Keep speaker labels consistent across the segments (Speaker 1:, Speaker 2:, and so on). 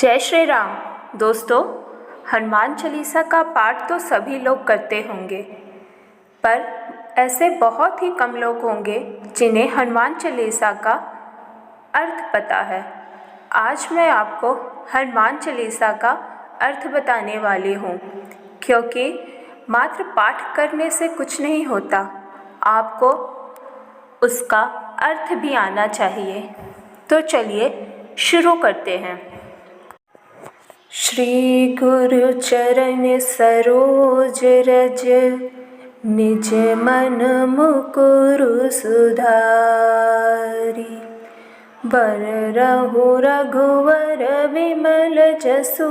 Speaker 1: जय श्री राम। दोस्तों, हनुमान चालीसा का पाठ तो सभी लोग करते होंगे, पर ऐसे बहुत ही कम लोग होंगे जिन्हें हनुमान चालीसा का अर्थ पता है। आज मैं आपको हनुमान चालीसा का अर्थ बताने वाली हूँ, क्योंकि मात्र पाठ करने से कुछ नहीं होता, आपको उसका अर्थ भी आना चाहिए। तो चलिए शुरू करते हैं। श्री गुरु चरण सरोज रज, निज मन मुकुरु सुधारी। बररहु रघुवर विमल जसु,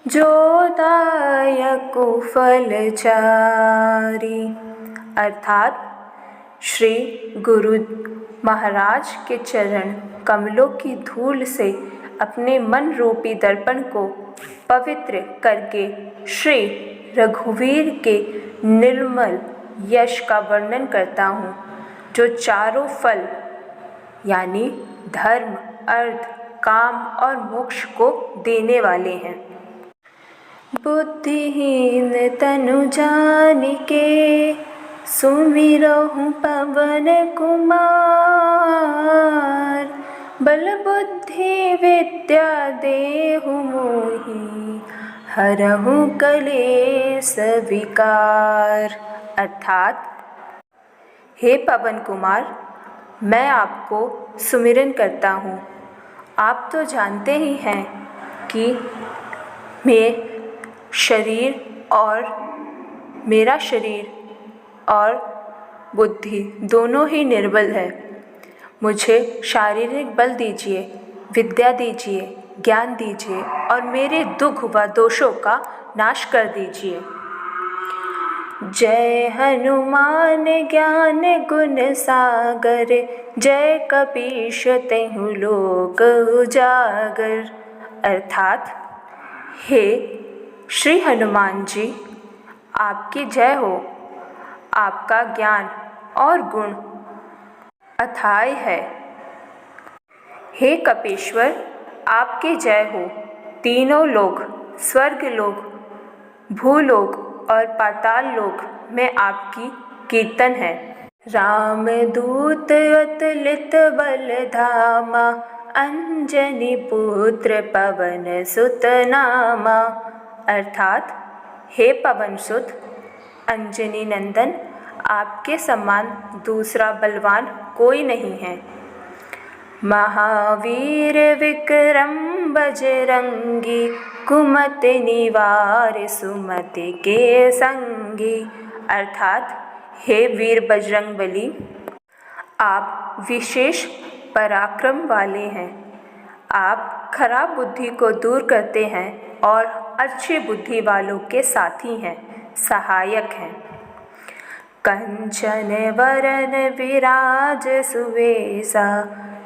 Speaker 1: जो दायकु फल चारि। अर्थात श्री गुरु महाराज के चरण कमलों की धूल से अपने मन रूपी दर्पण को पवित्र करके श्री रघुवीर के निर्मल यश का वर्णन करता हूँ, जो चारों फल यानी धर्म, अर्थ, काम और मोक्ष को देने वाले हैं। बुद्धिहीन तनु जानिके, सुमिरहु पवन कुमार। बल बुद्धि विद्या देहु मोहि, हरहु कलेस विकार। अर्थात हे पवन कुमार, मैं आपको सुमिरन करता हूँ। आप तो जानते ही हैं कि मेरा शरीर और बुद्धि दोनों ही निर्बल है। मुझे शारीरिक बल दीजिए, विद्या दीजिए, ज्ञान दीजिए और मेरे दुख व दोषों का नाश कर दीजिए। जय हनुमान ज्ञान गुण सागर, जय कपीश तेहु लोक उजागर। अर्थात हे श्री हनुमान जी, आपकी जय हो। आपका ज्ञान और गुण अथाय है। हे कपीश्वर, आपकी जय हो। तीनों लोक, स्वर्ग लोक, भूलोक और पाताल लोक में आपकी कीर्तन है। राम दूत अतुलित बल धामा, अंजनी पुत्र पवन सुत नामा। अर्थात हे पवन सुत, अंजनी नंदन, आपके समान दूसरा बलवान कोई नहीं है। महावीर विक्रम बजरंगी, कुमति निवार सुमति के संगी। अर्थात हे वीर बजरंगबली, आप विशेष पराक्रम वाले हैं। आप खराब बुद्धि को दूर करते हैं और अच्छी बुद्धि वालों के साथी हैं, सहायक हैं। कंचन वरन विराज सुवेशा,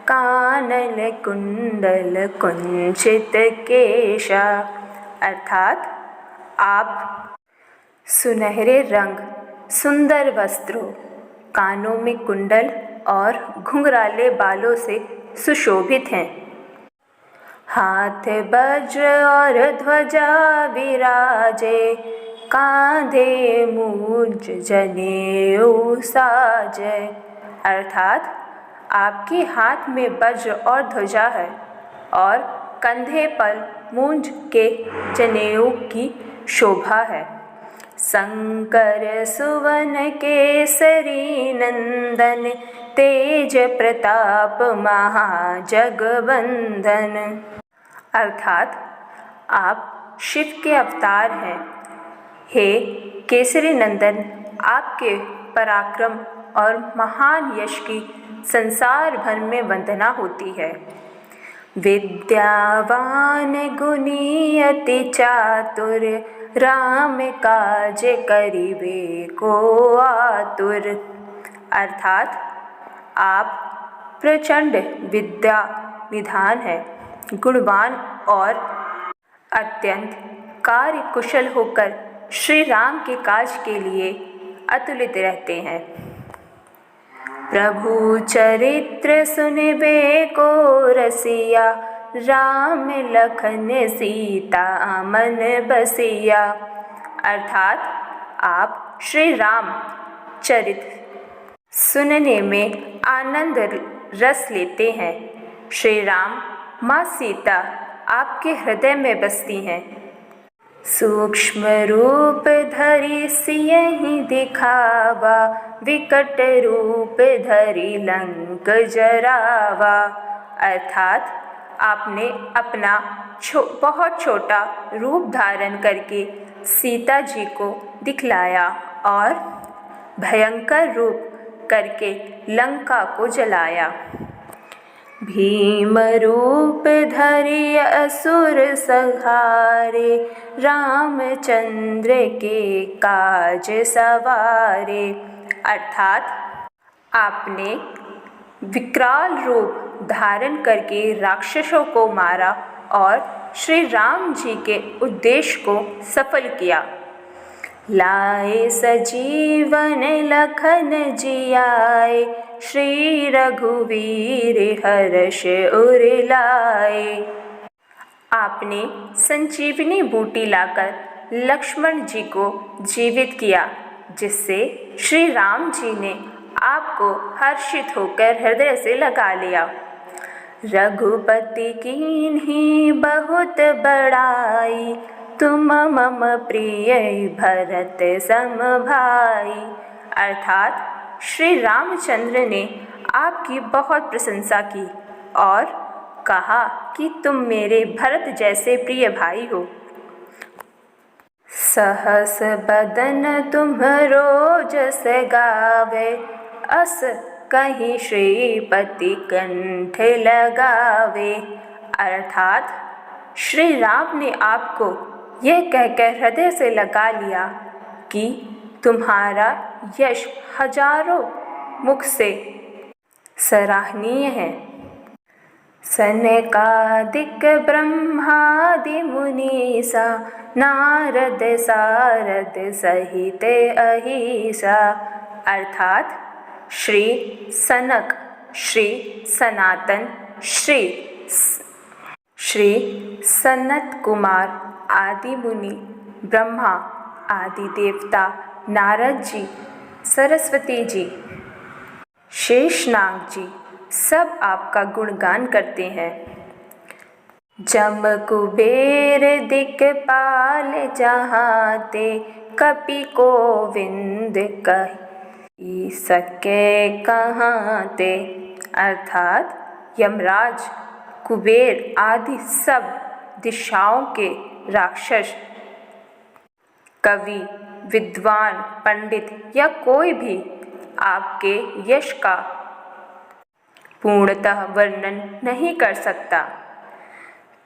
Speaker 1: कानन कुंडल कुंचित केशा। अर्थात आप सुनहरे रंग, सुंदर वस्त्रों, कानों में कुंडल और घुंघराले बालों से सुशोभित हैं। हाथ वज्र और ध्वजा विराजे, कांधे मूंज जनेऊ साजे। अर्थात आपके हाथ में वज्र और ध्वजा है और कंधे पर मूंज के जनेऊ की शोभा है। शंकर सुवन केसरी नंदन, तेज प्रताप महाजगवंदन। अर्थात आप शिव के अवतार हैं। हे केसरी नंदन, आपके पराक्रम और महान यश की संसार भर में वंदना होती है। विद्यावान गुणी अति चातुर, राम काज करिबे को आतुर। अर्थात आप प्रचंड विद्या निधान है, गुणवान और अत्यंत कार्य कुशल होकर श्री राम के काज के लिए अतुलित रहते हैं। प्रभु चरित्र सुनिबे को रसिया, राम लखन सीता मन बसिया। अर्थात आप श्री राम चरित सुनने में आनंद रस लेते हैं। श्री राम माँ सीता आपके हृदय में बसती हैं। सूक्ष्म रूप धरि सियहि दिखावा, विकट रूप धरि लंक जरावा। अर्थात आपने अपना बहुत छोटा रूप धारण करके सीता जी को दिखलाया और भयंकर रूप करके लंका को जलाया। भीम रूप धरि असुर संहारे, रामचंद्र के काज सवारे। अर्थात आपने विकराल रूप धारण करके राक्षसों को मारा और श्री राम जी के उद्देश्य को सफल किया। लाए सजीवन लखन जियाए, श्री रघुवीर हर्ष उर लाए। आपने संजीवनी बूटी लाकर लक्ष्मण जी को जीवित किया, जिससे श्री राम जी ने आपको हर्षित होकर हृदय से लगा लिया। रघुपति कीन्ही बहुत बड़ाई, तुम मम प्रिय भरत सम भाई। अर्थात श्री रामचंद्र ने आपकी बहुत प्रशंसा की और कहा कि तुम मेरे भरत जैसे प्रिय भाई हो। सहस बदन तुम्हरो जस गावे, अस कहीं श्रीपति कंठ लगावे। अर्थात श्री राम ने आपको यह कहकर हृदय से लगा लिया कि तुम्हारा यश हजारों मुख से सराहनीय है। सनकादिक ब्रह्मादि मुनीसा, नारद सारद सहित अहिसा। अर्थात श्री सनक, श्री सनातन, श्री सनत कुमार आदि मुनि, ब्रह्मा आदि देवता, नारद जी, सरस्वती जी, शेषनाग जी सब आपका गुणगान करते हैं। जम कुबेर दिक्पाल जहाते, कपि गोविंद कहि सके कहाते। अर्थात यमराज, कुबेर आदि सब दिशाओं के राक्षस, कवि, विद्वान, पंडित या कोई भी आपके यश का पूर्णतः वर्णन नहीं कर सकता।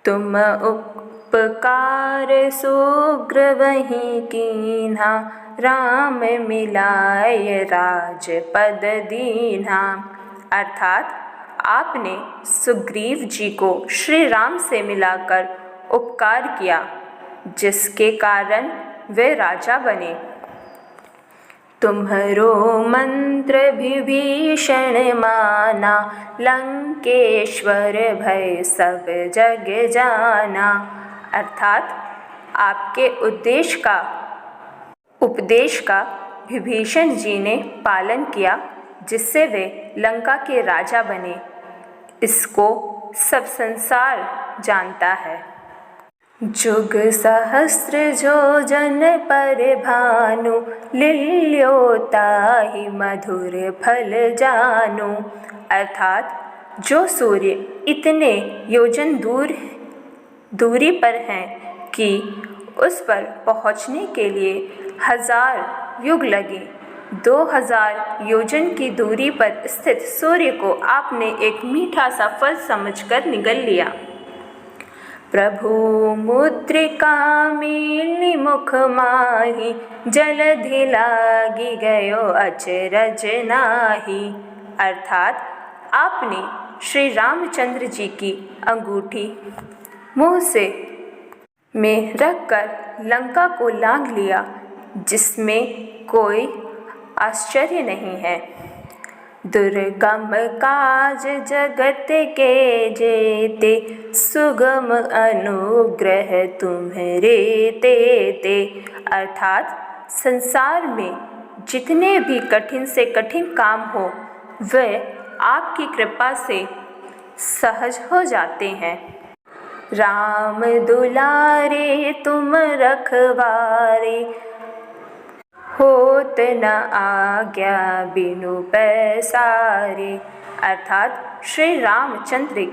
Speaker 1: तुम उपकार सुग्रीवहि कीन्हा, राम मिलाय राजपद दीन्हा। अर्थात आपने सुग्रीव जी को श्री राम से मिलाकर उपकार किया, जिसके कारण वे राजा बने। तुम्हरो मंत्र विभीषण माना, लंकेश्वर भय सब जग जाना। अर्थात आपके उपदेश का विभीषण जी ने पालन किया, जिससे वे लंका के राजा बने। इसको सब संसार जानता है। जुग सहस्र योजन पर भानु, लील्योताहि मधुर फल जानु। अर्थात जो सूर्य इतने योजन दूरी पर हैं कि उस पर पहुँचने के लिए 1000 युग लगे, 2000 योजन की दूरी पर स्थित सूर्य को आपने एक मीठा सा फल समझकर निगल लिया। प्रभु मुद्रिका मीली मुख माही, जलधि लागी गयो अचरज नाही। अर्थात आपने श्री रामचंद्र जी की अंगूठी मुँह में रखकर लंका को लांघ लिया, जिसमें कोई आश्चर्य नहीं है। दुर्गम काज जगत के जेते, सुगम अनुग्रह तुम्हारे तेते। अर्थात संसार में जितने भी कठिन से कठिन काम हो वह आपकी कृपा से सहज हो जाते हैं। राम दुलारे तुम रखवारे, होत न आज्ञा बिनु पैसारे। अर्थात श्री रामचंद्र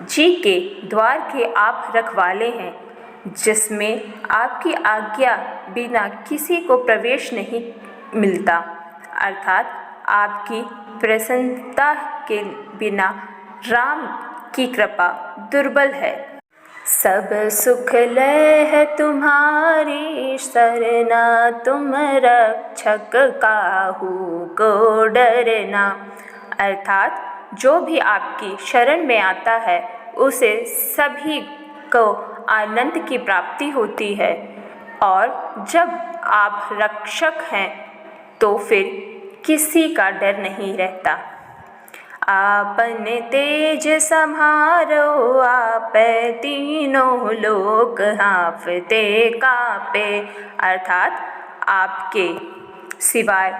Speaker 1: जी के द्वार के आप रखवाले हैं, जिसमें आपकी आज्ञा बिना किसी को प्रवेश नहीं मिलता। अर्थात आपकी प्रसन्नता के बिना राम की कृपा दुर्बल है। सब सुख लय है तुम्हारी शरणा, तुम रक्षक काहू को डरना। अर्थात जो भी आपकी शरण में आता है उसे सभी को आनंद की प्राप्ति होती है, और जब आप रक्षक हैं तो फिर किसी का डर नहीं रहता। आपन तेज सम्हारो, आप तीनों लोक हाँफते काँपे। अर्थात आपके सिवाय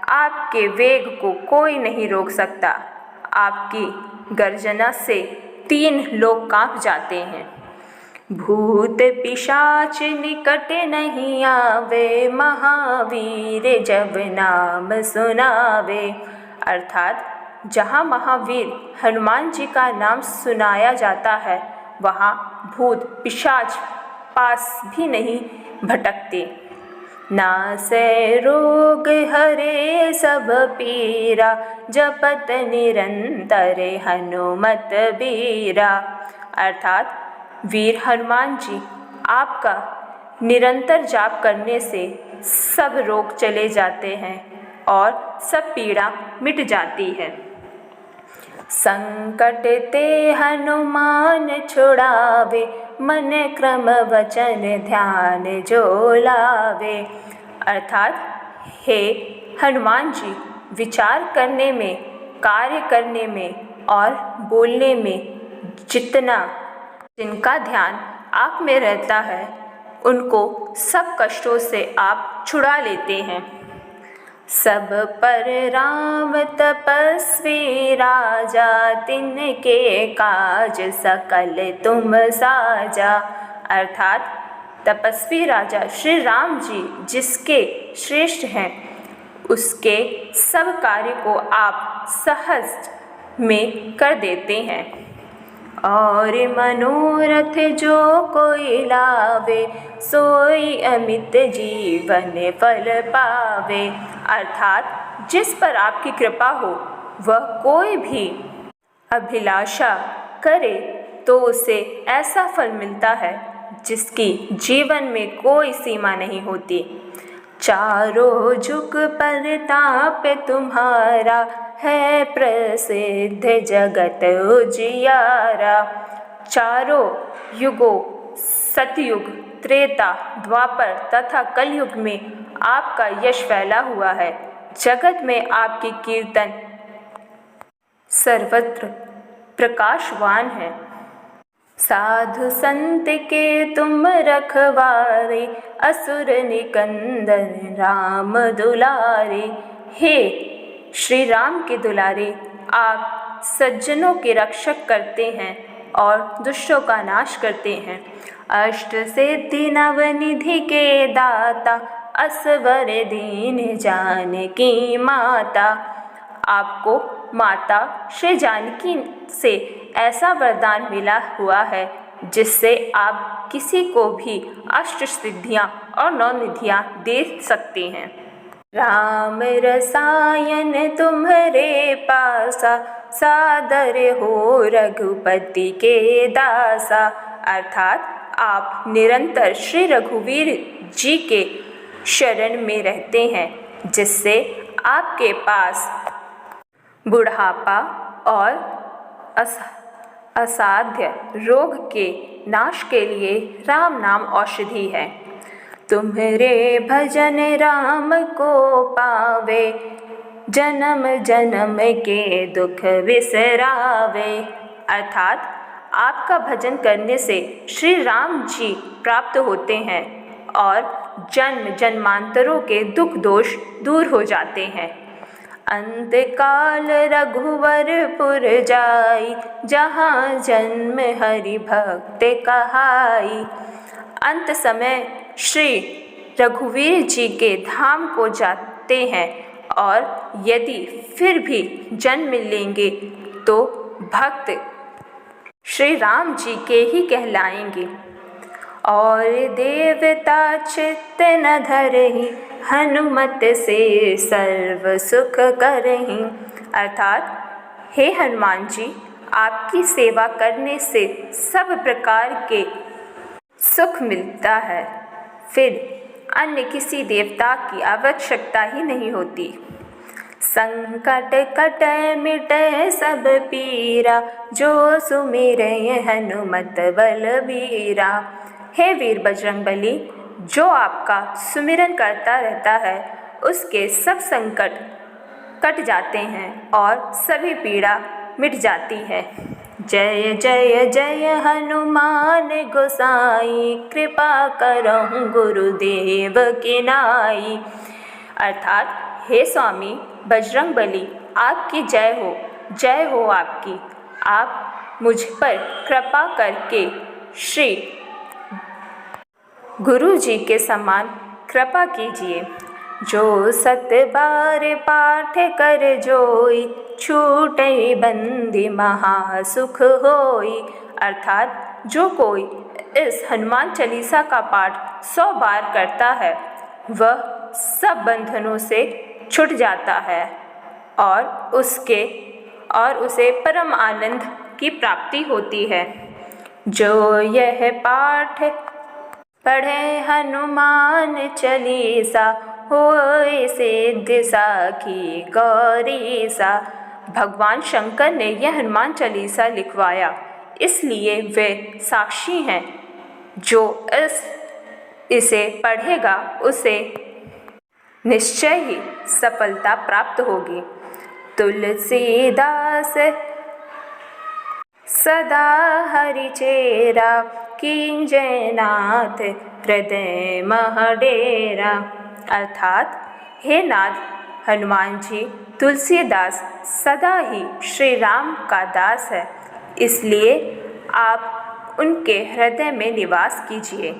Speaker 1: आपके वेग को कोई नहीं रोक सकता। आपकी गर्जना से 3 लोग काँप जाते हैं। भूत पिशाच निकट नहीं आवे, महावीर जब नाम सुनावे। अर्थात जहाँ महावीर हनुमान जी का नाम सुनाया जाता है वहाँ भूत पिशाच पास भी नहीं भटकते। नासै रोग हरे सब पीरा, जपत निरंतर हनुमत बीरा। अर्थात वीर हनुमान जी आपका निरंतर जाप करने से सब रोग चले जाते हैं और सब पीड़ा मिट जाती है। संकट ते हनुमान छुड़ावे, मन क्रम वचन ध्यान जो लावे। अर्थात हे हनुमान जी विचार करने में, कार्य करने में और बोलने में जिनका ध्यान आप में रहता है उनको सब कष्टों से आप छुड़ा लेते हैं। सब पर राम तपस्वी राजा, तिनके काज सकल तुम साजा। अर्थात तपस्वी राजा श्री राम जी जिसके श्रेष्ठ हैं, उसके सब कार्य को आप सहज में कर देते हैं। और मनोरथ जो कोई लावे, सोई अमित जीवन फल पावे। अर्थात जिस पर आपकी कृपा हो वह कोई भी अभिलाषा करे तो उसे ऐसा फल मिलता है जिसकी जीवन में कोई सीमा नहीं होती। चारों जुग परताप तुम्हारा, है प्रसिद्ध जगत उजियारा। चारों युगों सतयुग, त्रेता, द्वापर तथा कलयुग में आपका यश फैला हुआ है। जगत में आपकी कीर्तन सर्वत्र प्रकाशवान है। साधु संत के तुम रखवारे, असुर निकंदन राम दुलारे। हे श्री राम के दुलारे, आप सज्जनों के रक्षक करते हैं और दुष्टों का नाश करते हैं। अष्ट सिद्धि नवनिधि के दाता, असवर दीन जानकी माता। आपको माता श्री जानकी से ऐसा वरदान मिला हुआ है जिससे आप किसी को भी अष्ट सिद्धियाँ और 9 निधियाँ दे सकते हैं। राम रसायन तुम्हारे पासा, सादर हो रघुपति के दासा। अर्थात आप निरंतर श्री रघुवीर जी के शरण में रहते हैं, जिससे आपके पास बुढ़ापा और असाध्य रोग के नाश के लिए राम नाम औषधि है। तुम्हारे भजन राम को पावे, जन्म जन्म के दुख बिसरावे। अर्थात आपका भजन करने से श्री राम जी प्राप्त होते हैं और जन्म जन्मांतरों के दुख दोष दूर हो जाते हैं। अंत काल रघुवरपुर जाई, जहाँ जन्म हरि भक्त कहाई। अंत समय श्री रघुवीर जी के धाम को जाते हैं और यदि फिर भी जन्म लेंगे तो भक्त श्री राम जी के ही कहलाएंगे। और देवता चित्त न धरहि, हनुमत से सर्व सुख करहि। अर्थात हे हनुमान जी, आपकी सेवा करने से सब प्रकार के सुख मिलता है, फिर अन्य किसी देवता की आवश्यकता ही नहीं होती। संकट कटै मिटै सब पीरा, जो सुमिरै हनुमत बलबीरा। हे वीर बजरंगबली, जो आपका सुमिरन करता रहता है उसके सब संकट कट जाते हैं और सभी पीड़ा मिट जाती है। जय जय जय हनुमान गोसाई, कृपा करहु गुरुदेव की नाई। अर्थात हे स्वामी बजरंगबली, आपकी जय हो आपकी। आप मुझ पर कृपा करके श्री गुरु जी के समान कृपा कीजिए। जो सत बार पाठ कर जोई, छूटै बंदी महासुख होई। अर्थात जो कोई इस हनुमान चालीसा का पाठ 100 बार करता है वह सब बंधनों से छूट जाता है और उसे परम आनंद की प्राप्ति होती है। जो यह पाठ पढ़े हनुमान चालीसा, होए सिद्धि साखी गौरीसा। भगवान शंकर ने यह हनुमान चालीसा लिखवाया, इसलिए वे साक्षी हैं। जो इसे पढ़ेगा उसे निश्चय ही सफलता प्राप्त होगी। तुलसीदास सदा हरिचेरा, कींजय नाथ हृदय मह डेरा। अर्थात हे नाथ हनुमान जी, तुलसीदास सदा ही श्री राम का दास है, इसलिए आप उनके हृदय में निवास कीजिए।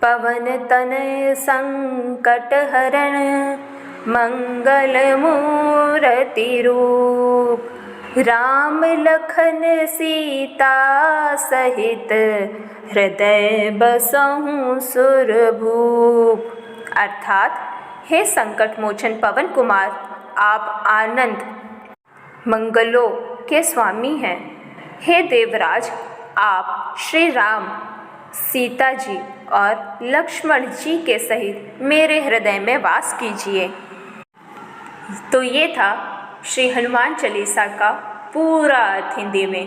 Speaker 1: पवन तनय संकट हरण, मंगल मूर्ति रूप। राम लखन सीता सहित, हृदय बसहु सुरभूप। अर्थात हे संकट मोचन पवन कुमार, आप आनंद मंगलों के स्वामी हैं। हे देवराज, आप श्री राम, सीता जी और लक्ष्मण जी के सहित मेरे हृदय में वास कीजिए। तो ये था श्री हनुमान चालीसा का पूरा अर्थ हिंदी में।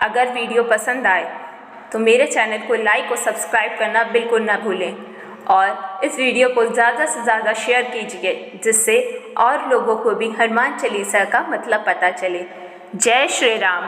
Speaker 1: अगर वीडियो पसंद आए तो मेरे चैनल को लाइक और सब्सक्राइब करना बिल्कुल ना भूलें और इस वीडियो को ज़्यादा से ज़्यादा शेयर कीजिए, जिससे और लोगों को भी हनुमान चालीसा का मतलब पता चले। जय श्री राम।